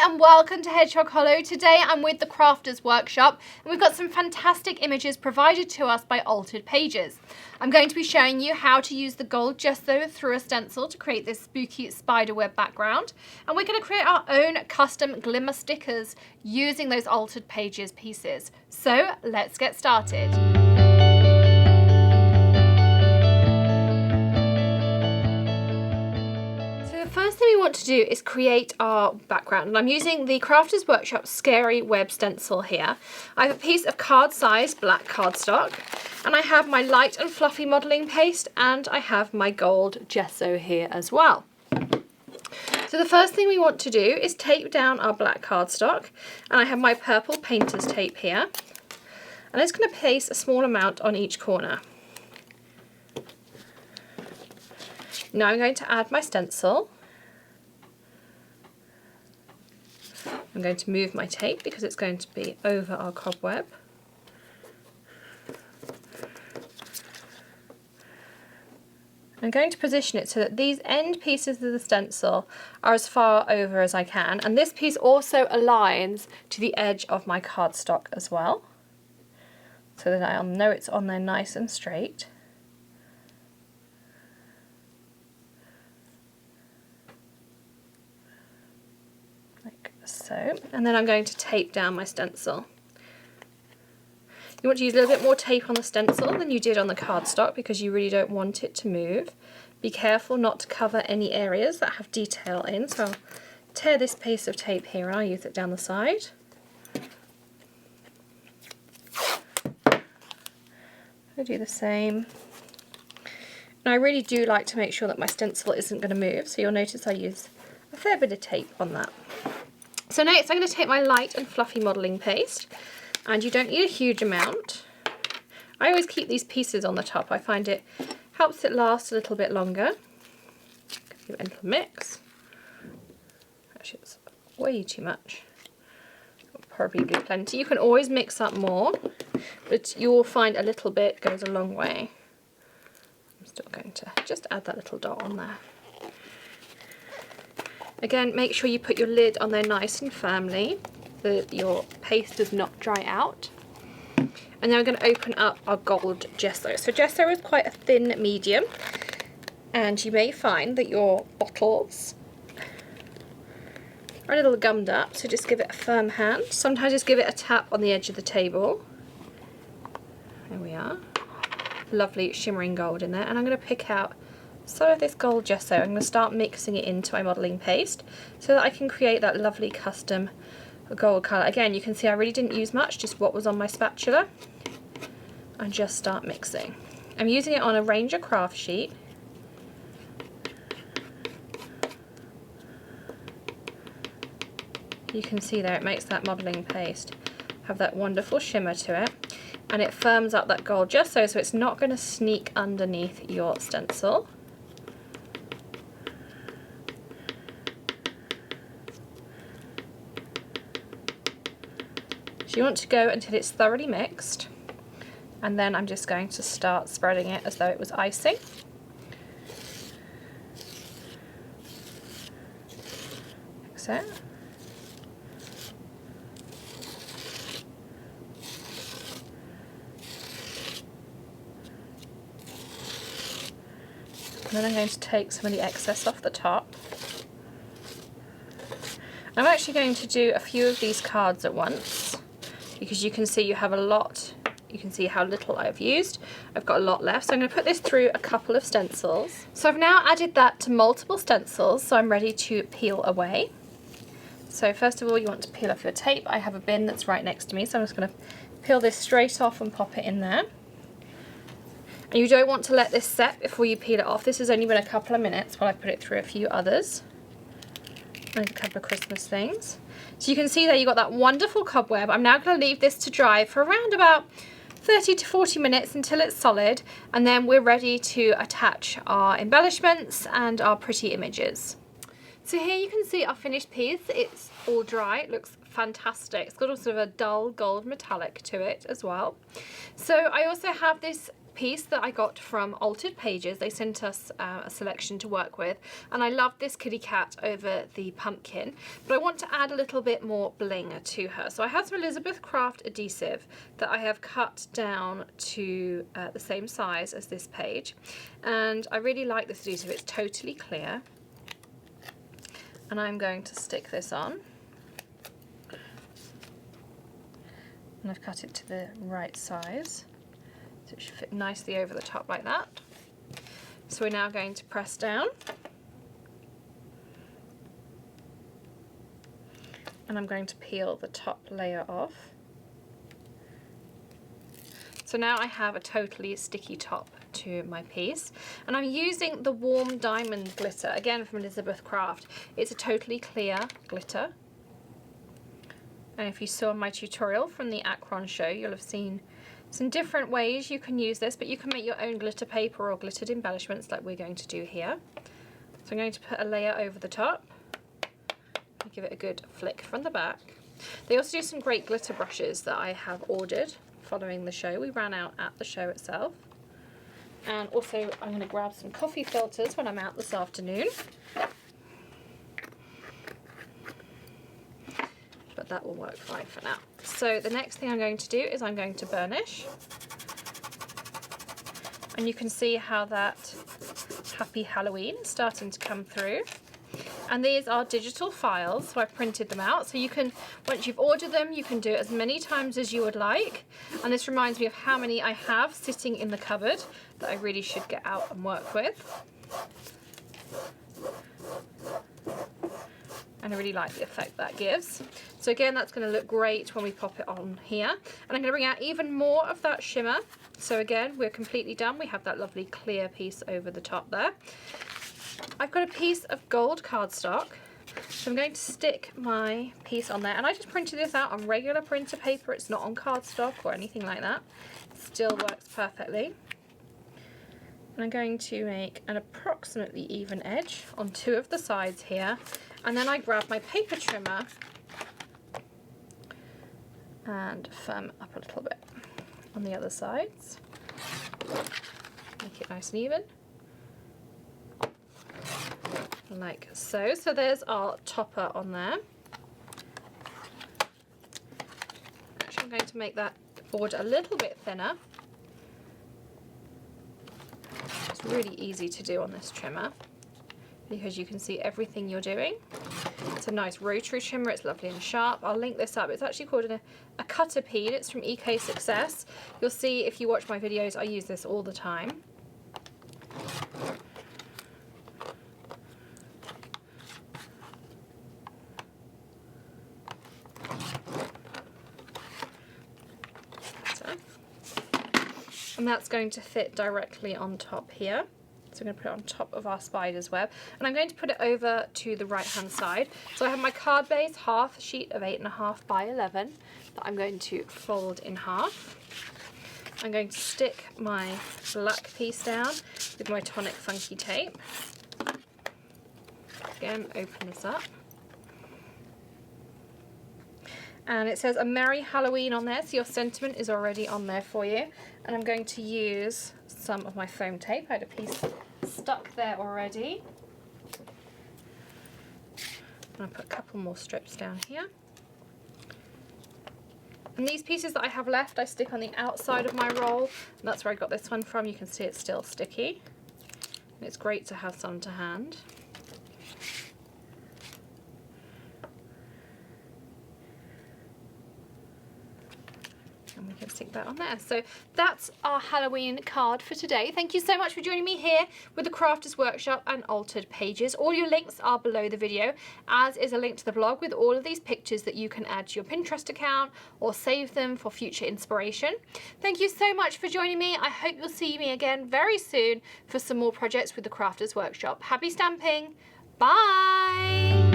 and welcome to Hedgehog Hollow. Today I'm with the Crafters Workshop and we've got some fantastic images provided to us by Altered Pages. I'm going to be showing you how to use the gold gesso through a stencil to create this spooky spiderweb background, and we're going to create our own custom glimmer stickers using those Altered Pages pieces. So let's get started. First thing we want to do is create our background, and I'm using the Crafters Workshop Scary Web Stencil here. I have a piece of card-sized black cardstock, and I have my light and fluffy modelling paste, and I have my gold gesso here as well. So the first thing we want to do is tape down our black cardstock, and I have my purple painter's tape here, and I'm just going to place a small amount on each corner. Now I'm going to add my stencil. I'm going to move my tape because it's going to be over our cobweb. I'm going to position it so that these end pieces of the stencil are as far over as I can, and this piece also aligns to the edge of my cardstock as well, so that I'll know it's on there nice and straight. So, and then I'm going to tape down my stencil. You want to use a little bit more tape on the stencil than you did on the cardstock because you really don't want it to move. Be careful not to cover any areas that have detail in, so I'll tear this piece of tape here and I'll use it down the side. I'll do the same. And I really do like to make sure that my stencil isn't going to move, so you'll notice I use a fair bit of tape on that. So next I'm going to take my light and fluffy modelling paste, and you don't need a huge amount. I always keep these pieces on the top. I find it helps it last a little bit longer. Give you a little mix. Actually, it's way too much. It'll probably be plenty. You can always mix up more, but you will find a little bit goes a long way. I'm still going to just add that little dot on there. Again, make sure you put your lid on there nice and firmly, that your paste does not dry out. And then we're going to open up our gold gesso. So gesso is quite a thin medium, and you may find that your bottles are a little gummed up, so just give it a firm hand. Sometimes just give it a tap on the edge of the table. There we are. Lovely shimmering gold in there, and I'm going to pick out some of this gold gesso. I'm going to start mixing it into my modelling paste so that I can create that lovely custom gold colour. Again, you can see I really didn't use much, just what was on my spatula, and just start mixing. I'm using it on a Ranger craft sheet. You can see there it makes that modelling paste have that wonderful shimmer to it, and it firms up that gold gesso so it's not going to sneak underneath your stencil. So you want to go until it's thoroughly mixed, and then I'm just going to start spreading it as though it was icing. Like so. And then I'm going to take some of the excess off the top. I'm actually going to do a few of these cards at once, because you can see you have a lot. You can see how little I've used. I've got a lot left, so I'm going to put this through a couple of stencils. So I've now added that to multiple stencils, so I'm ready to peel away. So first of all, you want to peel off your tape. I have a bin that's right next to me, so I'm just going to peel this straight off and pop it in there. And you don't want to let this set before you peel it off. This has only been a couple of minutes while I put it through a few others. And a couple of Christmas things. So you can see there you've got that wonderful cobweb. I'm now going to leave this to dry for around about 30 to 40 minutes until it's solid, and then we're ready to attach our embellishments and our pretty images. So here you can see our finished piece. It's all dry, it looks fantastic. It's got a sort of a dull gold metallic to it as well. So I also have this piece that I got from Altered Pages. They sent us a selection to work with, and I love this kitty cat over the pumpkin, but I want to add a little bit more bling to her. So I have some Elizabeth Craft adhesive that I have cut down to the same size as this page, and I really like this adhesive. It's totally clear, and I'm going to stick this on. And I've cut it to the right size, so it should fit nicely over the top like that. So we're now going to press down, and I'm going to peel the top layer off. So now I have a totally sticky top to my piece, and I'm using the Warm Diamond glitter, again from Elizabeth Craft. It's a totally clear glitter. And if you saw my tutorial from the Acron show, you'll have seen some different ways you can use this, but you can make your own glitter paper or glittered embellishments like we're going to do here. So I'm going to put a layer over the top and give it a good flick from the back. They also do some great glitter brushes that I have ordered following the show. We ran out at the show itself. And also I'm going to grab some coffee filters when I'm out this afternoon. But that will work fine for now. So the next thing I'm going to do is I'm going to burnish. And you can see how that Happy Halloween is starting to come through. And these are digital files, so I printed them out. So you can, once you've ordered them, you can do it as many times as you would like. And this reminds me of how many I have sitting in the cupboard that I really should get out and work with. And I really like the effect that gives. So again, that's going to look great when we pop it on here. And I'm going to bring out even more of that shimmer. So again, we're completely done. We have that lovely clear piece over the top there. I've got a piece of gold cardstock. So I'm going to stick my piece on there. And I just printed this out on regular printer paper. It's not on cardstock or anything like that. It still works perfectly. And I'm going to make an approximately even edge on two of the sides here. And then I grab my paper trimmer and firm up a little bit on the other sides. Make it nice and even. Like so. So there's our topper on there. Actually, I'm going to make that border a little bit thinner. It's really easy to do on this trimmer because you can see everything you're doing. It's a nice rotary trimmer, it's lovely and sharp. I'll link this up. It's actually called a cutter peen. It's from EK Success. You'll see if you watch my videos, I use this all the time. And that's going to fit directly on top here. So I'm going to put it on top of our spider's web, and I'm going to put it over to the right hand side. So I have my card base, half sheet of 8.5 by 11 that I'm going to fold in half. I'm going to stick my black piece down with my tonic funky tape. Again, open this up. And it says a Merry Halloween on there, so your sentiment is already on there for you. And I'm going to use some of my foam tape. I had a piece stuck there already. And I'll put a couple more strips down here. And these pieces that I have left, I stick on the outside of my roll. And that's where I got this one from. You can see it's still sticky. And it's great to have some to hand. And we can stick that on there. So that's our Halloween card for today. Thank you so much for joining me here with the Crafters Workshop and Altered Pages. All your links are below the video, as is a link to the blog with all of these pictures that you can add to your Pinterest account or save them for future inspiration. Thank you so much for joining me. I hope you'll see me again very soon for some more projects with the Crafters Workshop. Happy stamping. Bye.